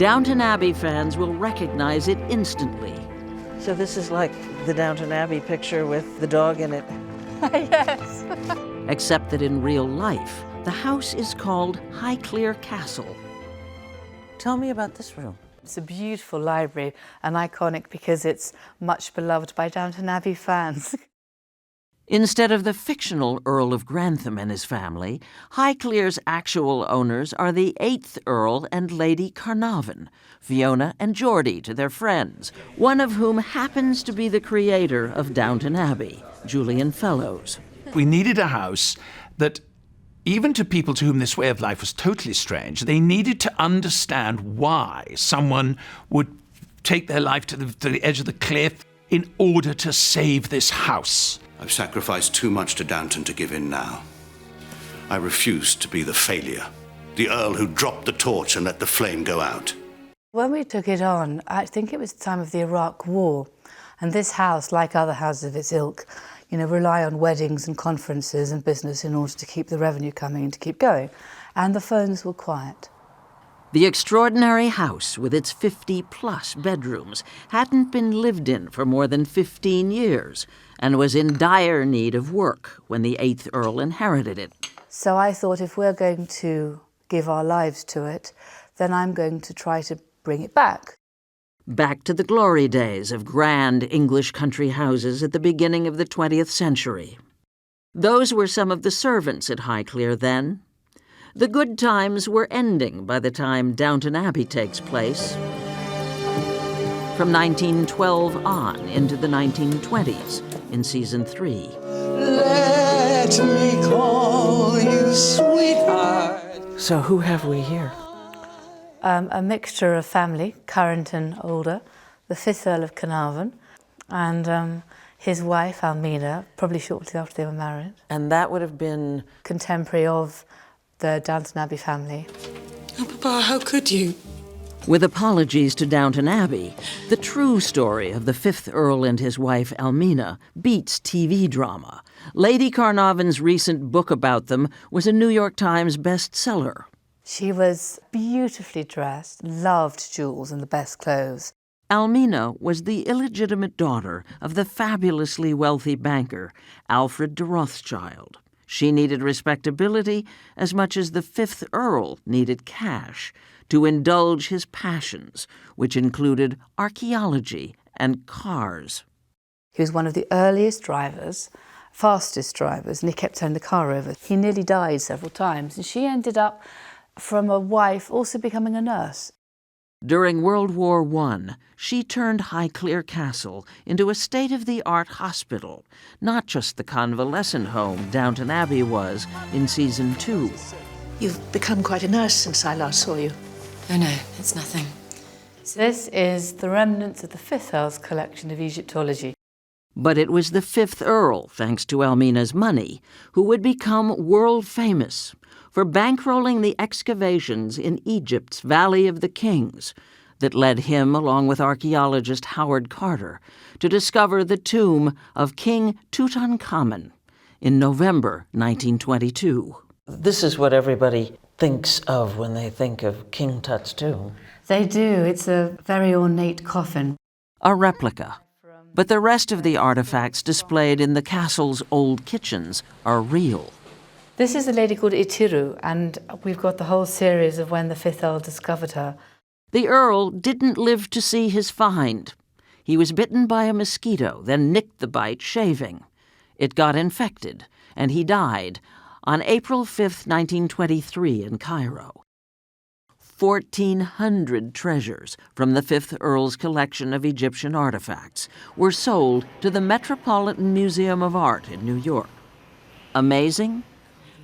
Downton Abbey fans will recognize it instantly. So this is like the Downton Abbey picture with the dog in it. Yes. Except that in real life, the house is called Highclere Castle. Tell me about this room. It's a beautiful library and iconic because it's much beloved by Downton Abbey fans. Instead of the fictional Earl of Grantham and his family, Highclere's actual owners are the 8th Earl and Lady Carnarvon, Fiona and Geordie to their friends, one of whom happens to be the creator of Downton Abbey, Julian Fellowes. We needed a house that, even to people to whom this way of life was totally strange, they needed to understand why someone would take their life to the edge of the cliff in order to save this house. I've sacrificed too much to Downton to give in now. I refuse to be the failure, the Earl who dropped the torch and let the flame go out. When we took it on, I think it was the time of the Iraq War, and this house, like other houses of its ilk, rely on weddings and conferences and business in order to keep the revenue coming and to keep going. And the phones were quiet. The extraordinary house, with its 50-plus bedrooms, hadn't been lived in for more than 15 years and was in dire need of work when the 8th Earl inherited it. So I thought, if we're going to give our lives to it, then I'm going to try to bring it back. Back to the glory days of grand English country houses at the beginning of the 20th century. Those were some of the servants at Highclere then. The good times were ending by the time Downton Abbey takes place. From 1912 on into the 1920s in season 3. Let me call you sweetheart. So who have we here? A mixture of family, current and older, the 5th Earl of Carnarvon, and his wife, Almina, probably shortly after they were married. And that would have been... Contemporary of the Downton Abbey family. Oh, Papa, how could you? With apologies to Downton Abbey, the true story of the 5th Earl and his wife, Almina, beats TV drama. Lady Carnarvon's recent book about them was a New York Times bestseller. She was beautifully dressed, loved jewels and the best clothes. Almina was the illegitimate daughter of the fabulously wealthy banker, Alfred de Rothschild. She needed respectability as much as the 5th Earl needed cash to indulge his passions, which included archaeology and cars. He was one of the earliest drivers, fastest drivers, and he kept turning the car over. He nearly died several times, and she ended up, from a wife, also becoming a nurse. During World War I, she turned Highclere Castle into a state-of-the-art hospital, not just the convalescent home Downton Abbey was in season 2. You've become quite a nurse since I last saw you. Oh no, it's nothing. This is the remnants of the 5th Earl's collection of Egyptology. But it was the 5th Earl, thanks to Almina's money, who would become world famous for bankrolling the excavations in Egypt's Valley of the Kings that led him, along with archaeologist Howard Carter, to discover the tomb of King Tutankhamun in November 1922. This is what everybody thinks of when they think of King Tut's tomb. They do. It's a very ornate coffin. A replica. But the rest of the artifacts displayed in the castle's old kitchens are real. This is a lady called Itiru, and we've got the whole series of when the 5th Earl discovered her. The Earl didn't live to see his find. He was bitten by a mosquito, then nicked the bite shaving. It got infected, and he died on April 5, 1923 in Cairo. 1,400 treasures from the 5th Earl's collection of Egyptian artifacts were sold to the Metropolitan Museum of Art in New York. Amazing?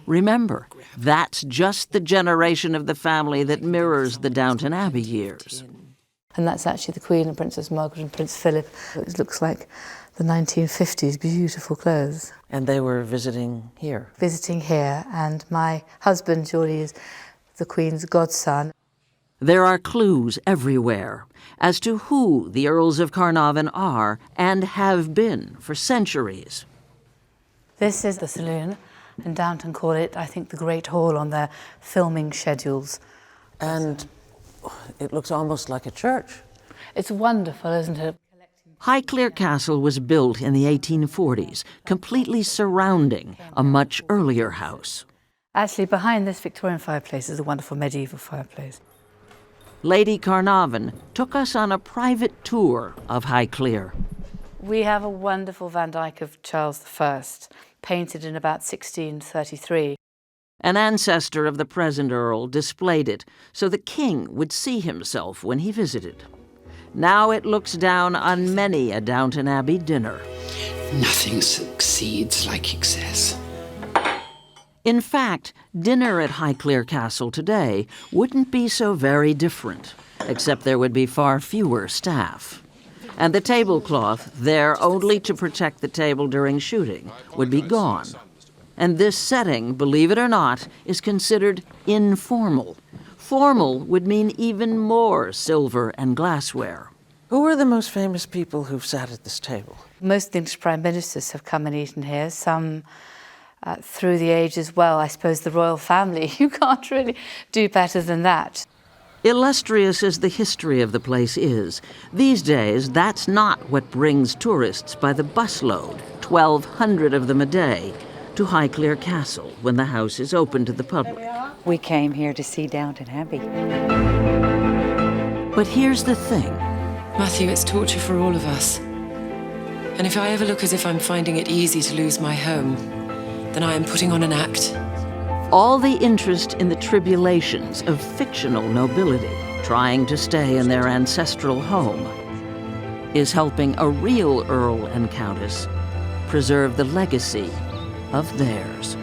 Remember, that's just the generation of the family that mirrors the Downton Abbey years. And that's actually the Queen and Princess Margaret and Prince Philip. It looks like the 1950s, beautiful clothes. And they were visiting here? Visiting here, and my husband, Geordie, is the Queen's godson. There are clues everywhere as to who the Earls of Carnarvon are and have been for centuries. This is the saloon, and Downton call it, I think, the Great Hall on their filming schedules. And it looks almost like a church. It's wonderful, isn't it? Highclere Castle was built in the 1840s, completely surrounding a much earlier house. Actually, behind this Victorian fireplace is a wonderful medieval fireplace. Lady Carnarvon took us on a private tour of Highclere. We have a wonderful Van Dyck of Charles I, painted in about 1633. An ancestor of the present Earl displayed it so the king would see himself when he visited. Now it looks down on many a Downton Abbey dinner. Nothing succeeds like excess. In fact, dinner at Highclere Castle today wouldn't be so very different, except there would be far fewer staff. And the tablecloth, there only to protect the table during shooting, would be gone. And this setting, believe it or not, is considered informal. Formal would mean even more silver and glassware. Who are the most famous people who've sat at this table? Most of the English prime ministers have come and eaten here, some through the age as well. I suppose the royal family, you can't really do better than that. Illustrious as the history of the place is, these days that's not what brings tourists by the busload, 1,200 of them a day, to Highclere Castle when the house is open to the public. We came here to see Downton Abbey. But here's the thing. Matthew, it's torture for all of us. And if I ever look as if I'm finding it easy to lose my home, then I am putting on an act. All the interest in the tribulations of fictional nobility trying to stay in their ancestral home is helping a real Earl and Countess preserve the legacy of theirs.